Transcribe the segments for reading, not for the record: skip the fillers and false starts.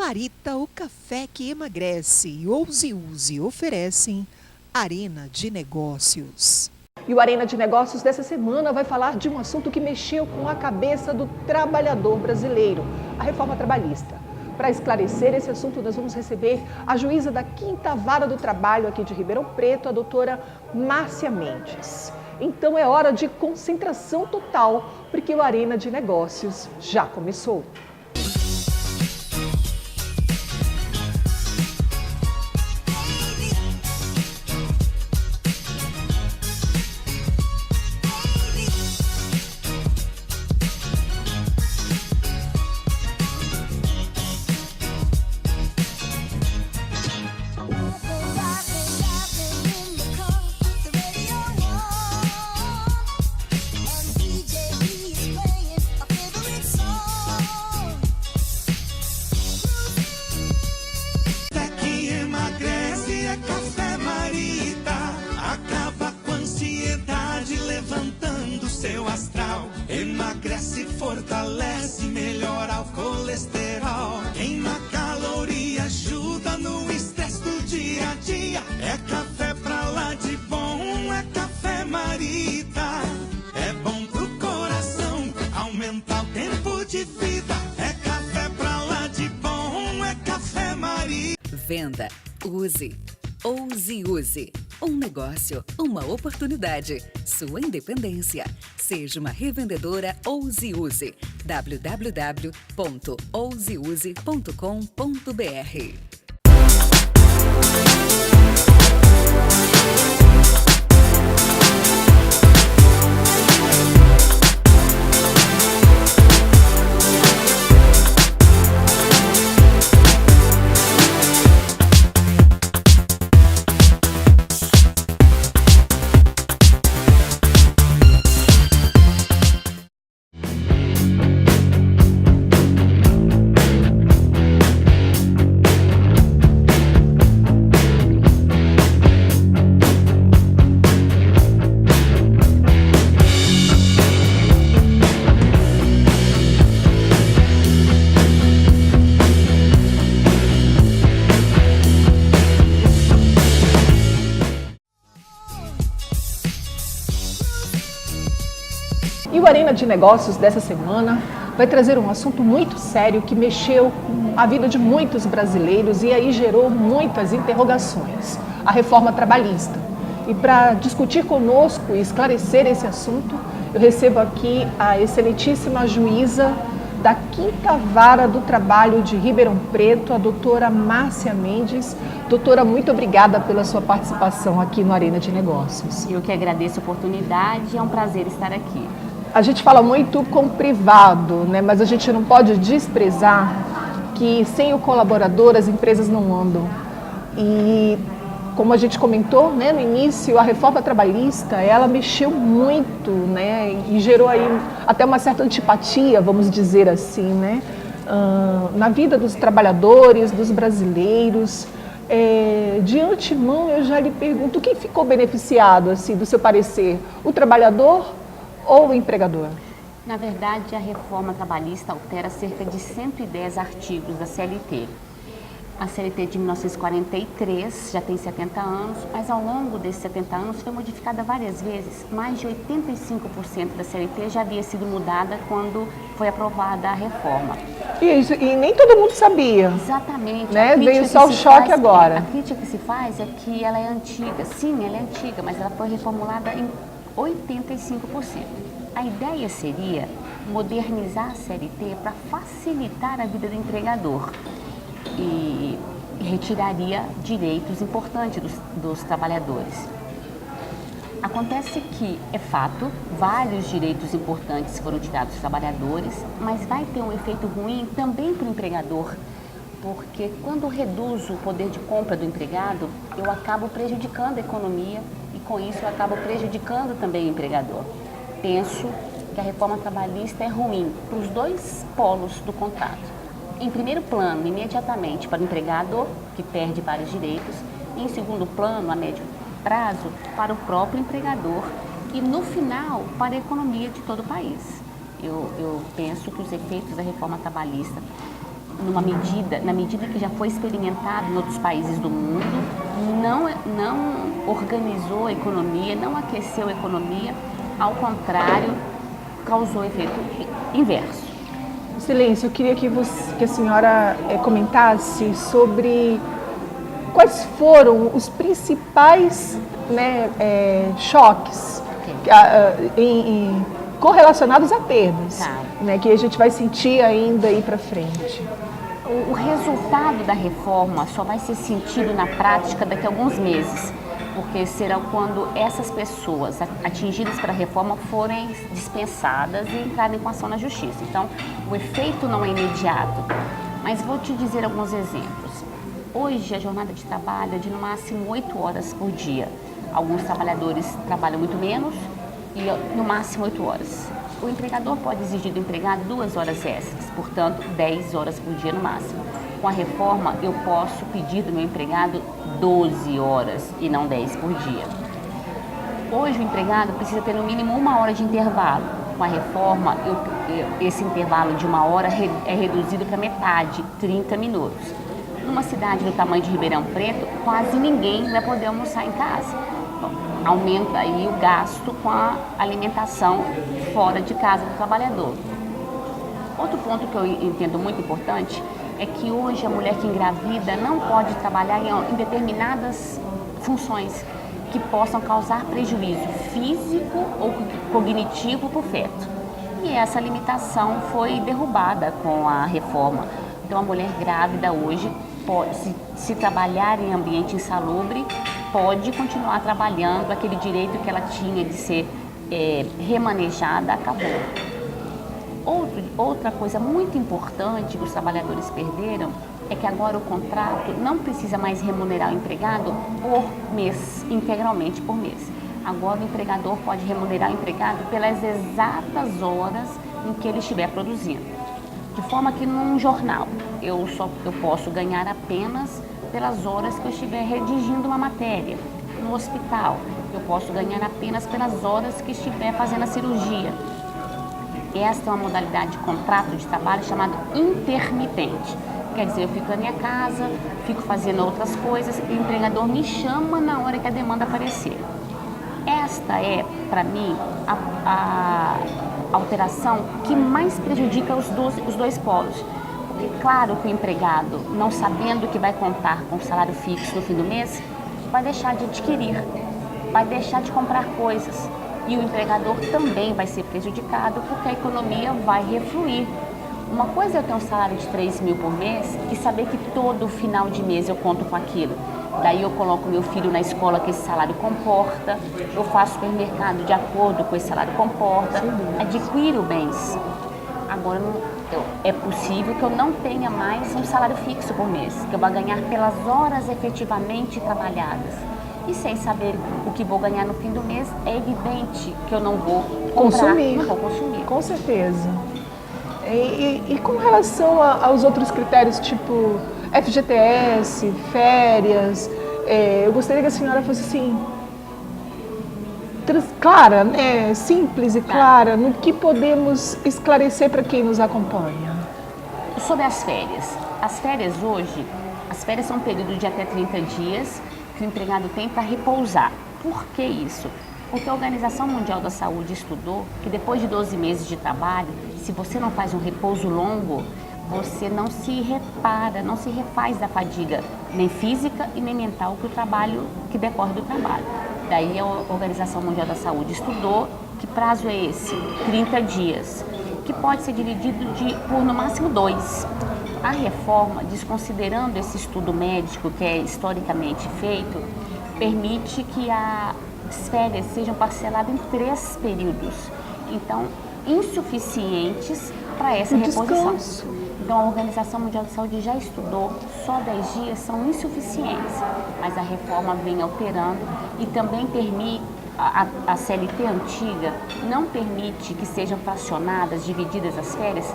Marita, o café que emagrece, e Ouse oferecem Arena de Negócios. E o Arena de Negócios dessa semana vai falar de um assunto que mexeu com a cabeça do trabalhador brasileiro, a reforma trabalhista. Para esclarecer esse assunto, nós vamos receber a juíza da 5ª Vara do Trabalho aqui de Ribeirão Preto, a doutora Márcia Mendes. Então é hora de concentração total, porque o Arena de Negócios já começou. Emagrece, fortalece, melhora o colesterol. Queima caloria, ajuda no estresse do dia a dia. É café pra lá de bom, é Café Marita. É bom pro coração, aumenta o tempo de vida. É café pra lá de bom, é Café Marita. Venda, use. Ouse. Um negócio, uma oportunidade. Sua independência. Seja uma revendedora Ouse. www.ouseuse.com.br. E o Arena de Negócios dessa semana vai trazer um assunto muito sério que mexeu com a vida de muitos brasileiros e aí gerou muitas interrogações, a reforma trabalhista. E para discutir conosco e esclarecer esse assunto, eu recebo aqui a excelentíssima juíza da 5ª Vara do Trabalho de Ribeirão Preto, a doutora Márcia Mendes. Doutora, muito obrigada pela sua participação aqui no Arena de Negócios. Eu que agradeço a oportunidade, é um prazer estar aqui. A gente fala muito com o privado, né? Mas a gente não pode desprezar que sem o colaborador as empresas não andam. E como a gente comentou, né, no início, a reforma trabalhista, ela mexeu muito, né, e gerou aí até uma certa antipatia, vamos dizer assim, né, na vida dos trabalhadores, dos brasileiros. De antemão, eu já lhe pergunto, quem ficou beneficiado, assim, do seu parecer? O trabalhador ou o empregador? Na verdade, a reforma trabalhista altera cerca de 110 artigos da CLT. A CLT de 1943 já tem 70 anos, mas ao longo desses 70 anos foi modificada várias vezes. Mais de 85% da CLT já havia sido mudada quando foi aprovada a reforma. Isso, e nem todo mundo sabia. Exatamente. Né? Veio só o choque agora. A crítica que se faz é que ela é antiga. Sim, ela é antiga, mas ela foi reformulada em 85%. A ideia seria modernizar a CLT para facilitar a vida do empregador e retiraria direitos importantes dos trabalhadores. Acontece que, é fato, vários direitos importantes foram tirados dos trabalhadores, mas vai ter um efeito ruim também para o empregador, porque quando reduzo o poder de compra do empregado, eu acabo prejudicando a economia e com isso eu acabo prejudicando também o empregador. Penso que a reforma trabalhista é ruim para os dois polos do contrato. Em primeiro plano, imediatamente para o empregador, que perde vários direitos, e em segundo plano, a médio prazo, para o próprio empregador e, no final, para a economia de todo o país. Eu penso que os efeitos da reforma trabalhista na medida que já foi experimentado em outros países do mundo, não organizou a economia, não aqueceu a economia, ao contrário, causou efeito inverso. Excelência, eu queria que a senhora comentasse sobre quais foram os principais, né, choques correlacionados a perdas, né, que a gente vai sentir ainda aí para frente. O resultado da reforma só vai ser sentido na prática daqui a alguns meses, porque será quando essas pessoas atingidas pela reforma forem dispensadas e entrarem com ação na justiça. Então, o efeito não é imediato, mas vou te dizer alguns exemplos. Hoje, a jornada de trabalho é de no máximo 8 horas por dia. Alguns trabalhadores trabalham muito menos e no máximo 8 horas. O empregador pode exigir do empregado 2 horas extras, portanto, 10 horas por dia no máximo. Com a reforma, eu posso pedir do meu empregado 12 horas e não 10 por dia. Hoje, o empregado precisa ter no mínimo 1 hora de intervalo. Com a reforma, esse intervalo de 1 hora é reduzido para metade, 30 minutos. Numa cidade do tamanho de Ribeirão Preto, quase ninguém vai poder almoçar em casa. Bom, aumenta aí o gasto com a alimentação fora de casa do trabalhador. Outro ponto que eu entendo muito importante é que hoje a mulher que engravida não pode trabalhar em determinadas funções que possam causar prejuízo físico ou cognitivo para o feto. E essa limitação foi derrubada com a reforma. Então a mulher grávida hoje, se trabalhar em ambiente insalubre, pode continuar trabalhando, aquele direito que ela tinha de ser remanejada acabou. Outra coisa muito importante que os trabalhadores perderam é que agora o contrato não precisa mais remunerar o empregado por mês, integralmente por mês. Agora o empregador pode remunerar o empregado pelas exatas horas em que ele estiver produzindo. De forma que num jornal eu posso ganhar apenas pelas horas que eu estiver redigindo uma matéria. No hospital eu posso ganhar apenas pelas horas que estiver fazendo a cirurgia. Esta é uma modalidade de contrato de trabalho chamado intermitente. Quer dizer, eu fico na minha casa, fico fazendo outras coisas e o empregador me chama na hora que a demanda aparecer. Esta é, para mim, a alteração que mais prejudica os dois polos. Porque, claro que o empregado, não sabendo que vai contar com o salário fixo no fim do mês, vai deixar de adquirir, vai deixar de comprar coisas. E o empregador também vai ser prejudicado porque a economia vai refluir. Uma coisa é eu ter um salário de 3 mil por mês e saber que todo final de mês eu conto com aquilo. Daí eu coloco meu filho na escola que esse salário comporta, eu faço supermercado de acordo com esse salário comporta, adquiro bens. Agora é possível que eu não tenha mais um salário fixo por mês, que eu vou ganhar pelas horas efetivamente trabalhadas. E sem saber o que vou ganhar no fim do mês, é evidente que eu não vou comprar, não vou consumir. Com certeza. E com relação aos outros critérios, tipo FGTS, férias, eu gostaria que a senhora fosse assim, clara, né? Simples e clara, no que podemos esclarecer para quem nos acompanha. Sobre as férias. As férias hoje, são um período de até 30 dias que o empregado tem para repousar. Por que isso? Porque a Organização Mundial da Saúde estudou que depois de 12 meses de trabalho, se você não faz um repouso longo, você não se repara, não se refaz da fadiga, nem física e nem mental que decorre do trabalho. Daí a Organização Mundial da Saúde estudou que prazo é esse? 30 dias, que pode ser dividido por no máximo 2. A reforma, desconsiderando esse estudo médico que é historicamente feito, permite que as férias sejam parceladas em 3 períodos. Então, insuficientes para essa reposição. Descanso. Então, a Organização Mundial da Saúde já estudou, só 10 dias são insuficientes, mas a reforma vem alterando e também permite, a CLT antiga não permite que sejam fracionadas, divididas as férias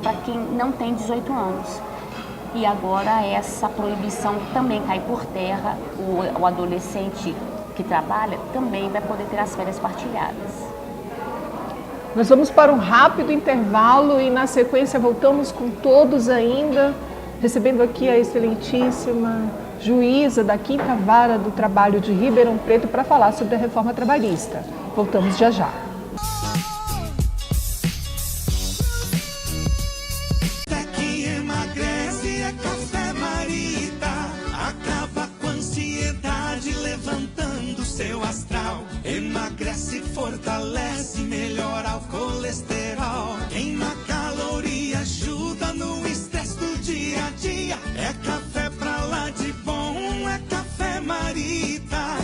para quem não tem 18 anos. E agora essa proibição também cai por terra, o adolescente que trabalha também vai poder ter as férias partilhadas. Nós vamos para um rápido intervalo e na sequência voltamos com todos ainda recebendo aqui a excelentíssima juíza da 5ª Vara do Trabalho de Ribeirão Preto para falar sobre a reforma trabalhista. Voltamos já já. Até que emagrece é Café Marita. Acaba com a ansiedade, levantando seu astral. Emagrece, fortalece, melhora o colesterol. Queima caloria, ajuda no estresse do dia a dia. É café pra lá de bom, é Café Marita.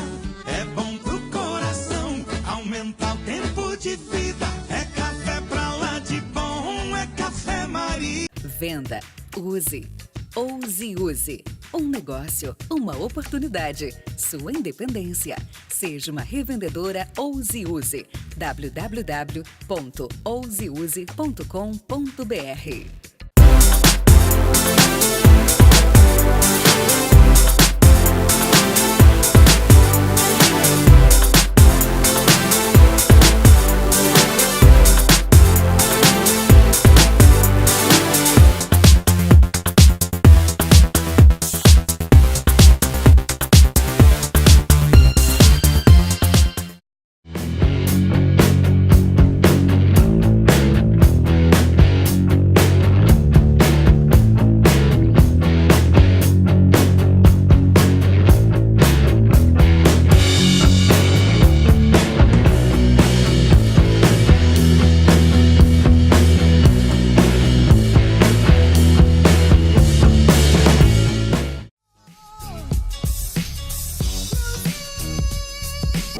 É bom pro coração, aumenta o tempo de vida. É café pra lá de bom, é Café Marita. Venda, use, use. Um negócio, uma oportunidade. Sua independência. Seja uma revendedora Use. www.ouseuse.com.br.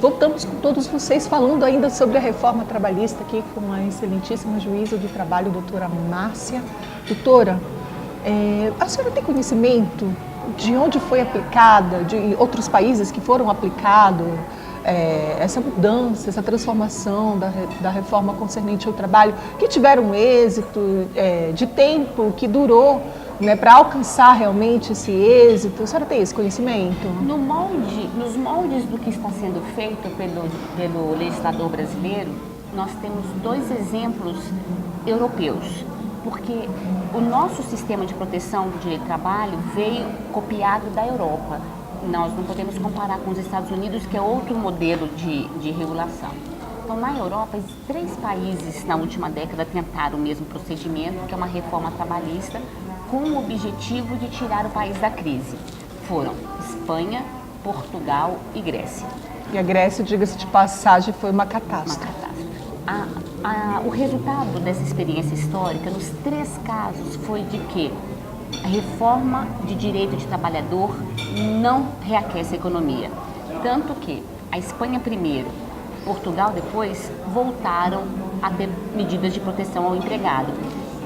Voltamos com todos vocês falando ainda sobre a reforma trabalhista aqui com a excelentíssima juíza do trabalho, doutora Márcia. Doutora, a senhora tem conhecimento de onde foi aplicada, de outros países que foram aplicados essa mudança, essa transformação da reforma concernente ao trabalho, que tiveram êxito, de tempo que durou, né, para alcançar realmente esse êxito? A senhora tem esse conhecimento? Nos moldes do que está sendo feito pelo legislador brasileiro, nós temos 2 exemplos europeus, porque o nosso sistema de proteção do direito do trabalho veio copiado da Europa. Nós não podemos comparar com os Estados Unidos, que é outro modelo de regulação. Então, na Europa, 3 países na última década tentaram o mesmo procedimento, que é uma reforma trabalhista, com o objetivo de tirar o país da crise. Foram Espanha, Portugal e Grécia. E a Grécia, diga-se de passagem, foi uma catástrofe. O resultado dessa experiência histórica, nos 3 casos, foi de que a reforma de direito de trabalhador não reaquece a economia. Tanto que a Espanha primeiro, Portugal depois, voltaram a ter medidas de proteção ao empregado.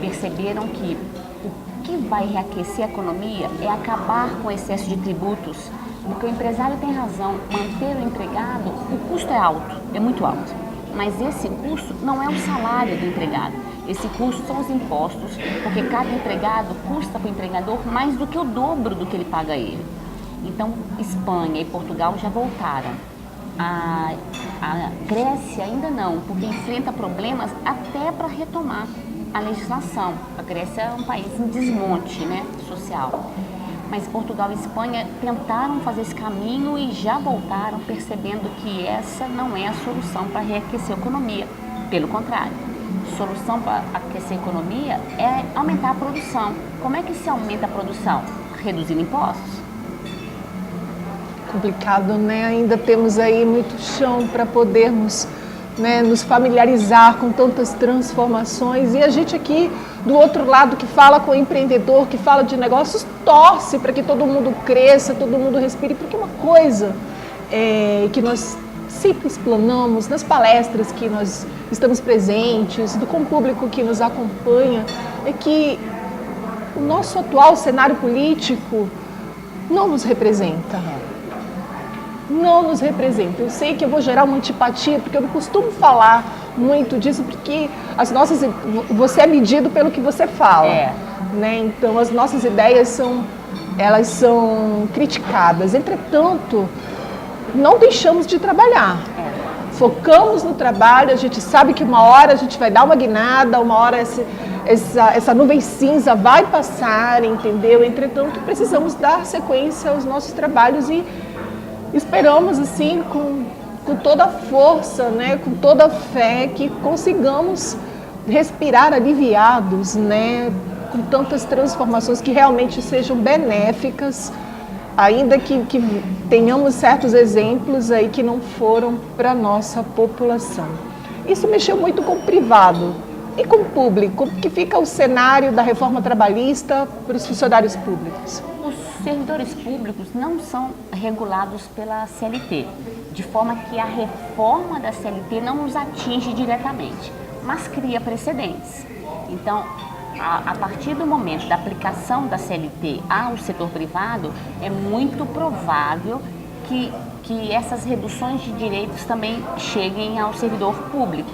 Perceberam que o que vai reaquecer a economia é acabar com o excesso de tributos, porque o empresário tem razão, manter o empregado, o custo é alto, é muito alto, mas esse custo não é o salário do empregado, esse custo são os impostos, porque cada empregado custa para o empregador mais do que o dobro do que ele paga a ele. Então, Espanha e Portugal já voltaram. A Grécia ainda não, porque enfrenta problemas até para retomar a legislação. A Grécia é um país em desmonte, né, social. Mas Portugal e Espanha tentaram fazer esse caminho e já voltaram, percebendo que essa não é a solução para reaquecer a economia. Pelo contrário, a solução para aquecer a economia é aumentar a produção. Como é que se aumenta a produção? Reduzindo impostos. Complicado, né? Ainda temos aí muito chão para podermos, né, nos familiarizar com tantas transformações, e a gente aqui do outro lado que fala com o empreendedor, que fala de negócios, torce para que todo mundo cresça, todo mundo respire, porque uma coisa que nós sempre explanamos nas palestras que nós estamos presentes, com o público que nos acompanha, é que o nosso atual cenário político não nos representa. Não nos representa. Eu sei que eu vou gerar uma antipatia, porque eu não costumo falar muito disso, porque você é medido pelo que você fala. Né? Então, as nossas ideias são criticadas. Entretanto, não deixamos de trabalhar. Focamos no trabalho, a gente sabe que uma hora a gente vai dar uma guinada, uma hora essa nuvem cinza vai passar, entendeu? Entretanto, precisamos dar sequência aos nossos trabalhos e esperamos, assim, com toda a força, né, com toda a fé, que consigamos respirar aliviados, né, com tantas transformações que realmente sejam benéficas, ainda que tenhamos certos exemplos aí que não foram para a nossa população. Isso mexeu muito com o privado e com o público, que fica o cenário da reforma trabalhista para os funcionários públicos. Os servidores públicos não são regulados pela CLT, de forma que a reforma da CLT não os atinge diretamente, mas cria precedentes. Então, a partir do momento da aplicação da CLT ao setor privado, é muito provável que essas reduções de direitos também cheguem ao servidor público.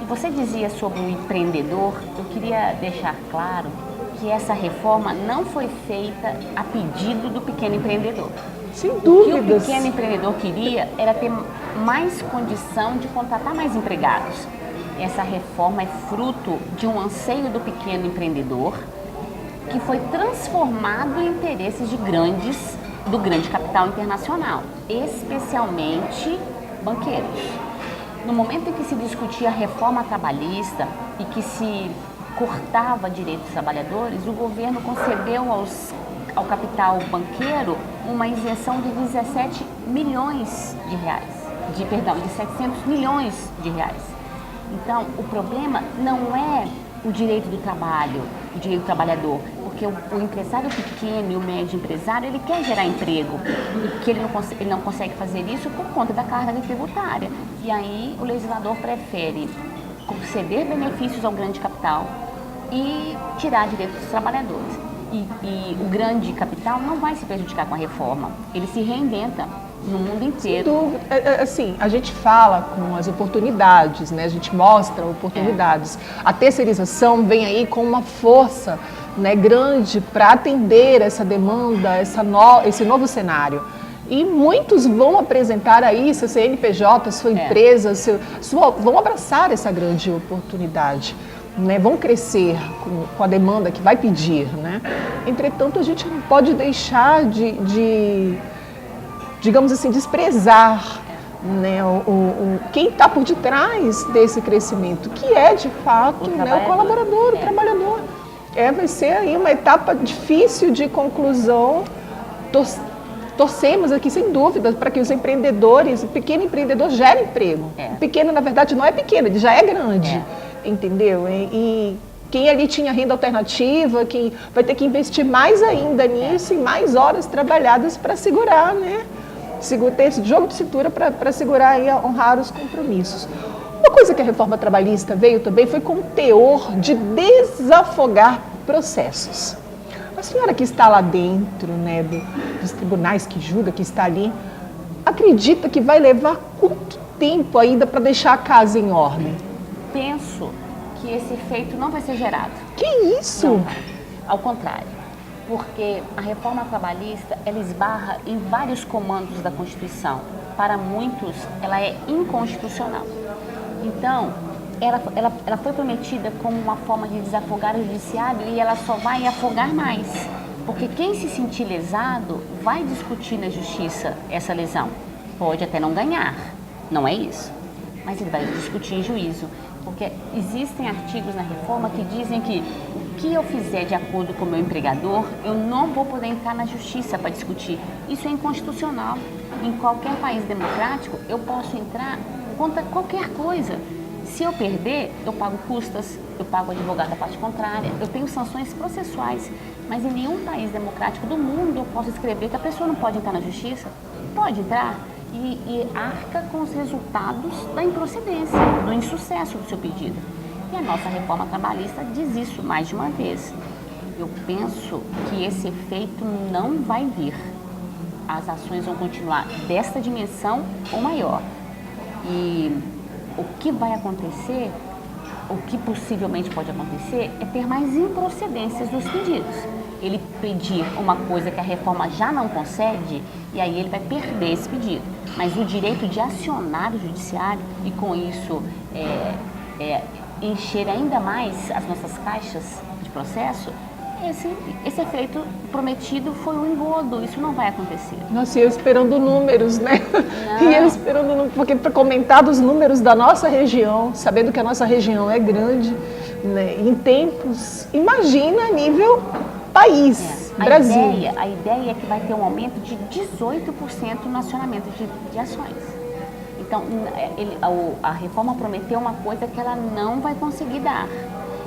E você dizia sobre o empreendedor, eu queria deixar claro que essa reforma não foi feita a pedido do pequeno empreendedor. Sem dúvidas. O que o pequeno empreendedor queria era ter mais condição de contratar mais empregados. Essa reforma é fruto de um anseio do pequeno empreendedor que foi transformado em interesses do grande capital internacional, especialmente banqueiros. No momento em que se discutia a reforma trabalhista e que se cortava direitos dos trabalhadores, o governo concedeu ao capital banqueiro uma isenção de 17 milhões de reais, de 700 milhões de reais. Então, o problema não é o direito do trabalho, o direito do trabalhador, porque o empresário pequeno e o médio empresário, ele quer gerar emprego, e que ele não consegue fazer isso por conta da carga tributária. E aí o legislador prefere conceder benefícios ao grande capital e tirar direitos dos trabalhadores. E o grande capital não vai se prejudicar com a reforma, ele se reinventa no mundo inteiro. Assim, a gente fala com as oportunidades, né? A gente mostra oportunidades. A terceirização vem aí com uma força, né, grande para atender essa demanda, esse novo cenário. E muitos vão apresentar aí seu CNPJ, sua empresa, vão abraçar essa grande oportunidade. Né, vão crescer com a demanda que vai pedir, né? Entretanto, a gente não pode deixar digamos assim, desprezar, né, quem está por detrás desse crescimento, que é, de fato, o colaborador, o trabalhador. Vai ser aí uma etapa difícil de conclusão. Torcemos aqui, sem dúvida, para que os empreendedores, o pequeno empreendedor gere emprego. O pequeno, na verdade, não é pequeno, ele já é grande. Entendeu? E quem ali tinha renda alternativa, quem vai ter que investir mais ainda nisso e mais horas trabalhadas para segurar, né? Ter esse jogo de cintura para segurar e honrar os compromissos. Uma coisa que a reforma trabalhista veio também foi com o teor de desafogar processos. A senhora que está lá dentro, né, dos tribunais que julga, que está ali, acredita que vai levar quanto tempo ainda para deixar a casa em ordem? Penso que esse efeito não vai ser gerado. Que isso? Não, ao contrário, porque a reforma trabalhista, ela esbarra em vários comandos da Constituição. Para muitos, ela é inconstitucional. Então, ela foi prometida como uma forma de desafogar o judiciário e ela só vai afogar mais. Porque quem se sentir lesado vai discutir na justiça essa lesão. Pode até não ganhar, não é isso. Mas ele vai discutir em juízo. Porque existem artigos na reforma que dizem que o que eu fizer de acordo com o meu empregador, eu não vou poder entrar na justiça para discutir. Isso é inconstitucional. Em qualquer país democrático, eu posso entrar contra qualquer coisa. Se eu perder, eu pago custas, eu pago advogado da parte contrária, eu tenho sanções processuais. Mas em nenhum país democrático do mundo eu posso escrever que a pessoa não pode entrar na justiça. Pode entrar. E arca com os resultados da improcedência, do insucesso do seu pedido. E a nossa reforma trabalhista diz isso mais de uma vez. Eu penso que esse efeito não vai vir. As ações vão continuar desta dimensão ou maior. E o que vai acontecer, o que possivelmente pode acontecer, é ter mais improcedências dos pedidos. Ele pedir uma coisa que a reforma já não concede, e aí ele vai perder esse pedido. Mas o direito de acionar o judiciário e com isso encher ainda mais as nossas caixas de processo, esse efeito prometido foi um engodo, isso não vai acontecer. Nossa, e eu esperando números, né? Não. E eu esperando, porque para comentar dos números da nossa região, sabendo que a nossa região é grande, né, em tempos, imagina a nível país, Brasil. A ideia é que vai ter um aumento de 18% no acionamento de ações. Então, a reforma prometeu uma coisa que ela não vai conseguir dar.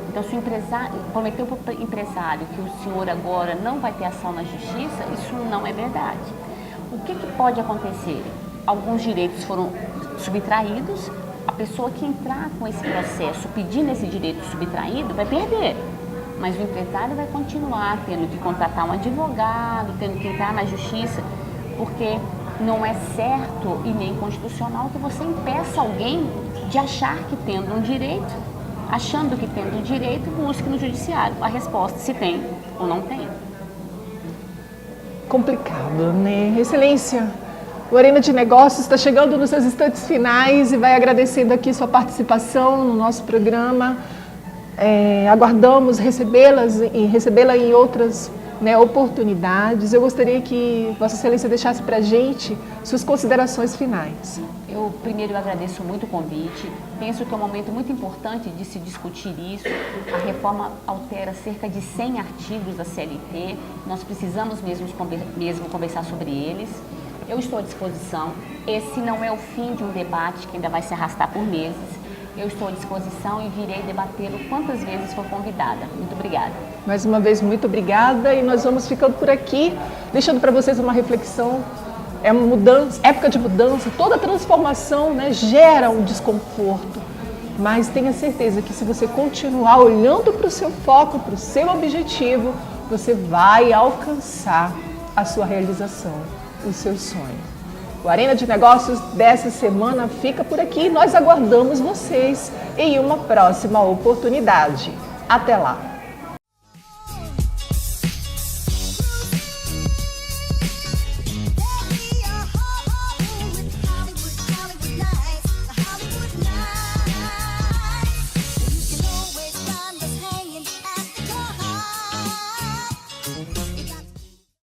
Então, se o empresário prometeu para o empresário que o senhor agora não vai ter ação na justiça, isso não é verdade. O que pode acontecer? Alguns direitos foram subtraídos, a pessoa que entrar com esse processo pedindo esse direito subtraído vai perder. Mas o empresário vai continuar tendo que contratar um advogado, tendo que entrar na justiça, porque não é certo e nem constitucional que você impeça alguém de achar que tendo um direito, achando que tendo um direito, busque no judiciário a resposta se tem ou não tem. Complicado, né? Excelência, o Arena de Negócios está chegando nos seus instantes finais e vai agradecendo aqui sua participação no nosso programa. Aguardamos recebê-la em outras, né, oportunidades. Eu gostaria que Vossa Excelência deixasse para a gente suas considerações finais. Eu primeiro agradeço muito o convite, penso que é um momento muito importante de se discutir isso. A reforma altera cerca de 100 artigos da CLT, nós precisamos mesmo conversar sobre eles. Eu estou à disposição, esse não é o fim de um debate que ainda vai se arrastar por meses. Eu estou à disposição e virei debatê-lo quantas vezes for convidada. Muito obrigada. Mais uma vez, muito obrigada e nós vamos ficando por aqui, deixando para vocês uma reflexão. É uma mudança, época de mudança, toda transformação, né, gera um desconforto. Mas tenha certeza que se você continuar olhando para o seu foco, para o seu objetivo, você vai alcançar a sua realização, o seu sonho. O Arena de Negócios dessa semana fica por aqui. Nós aguardamos vocês em uma próxima oportunidade. Até lá!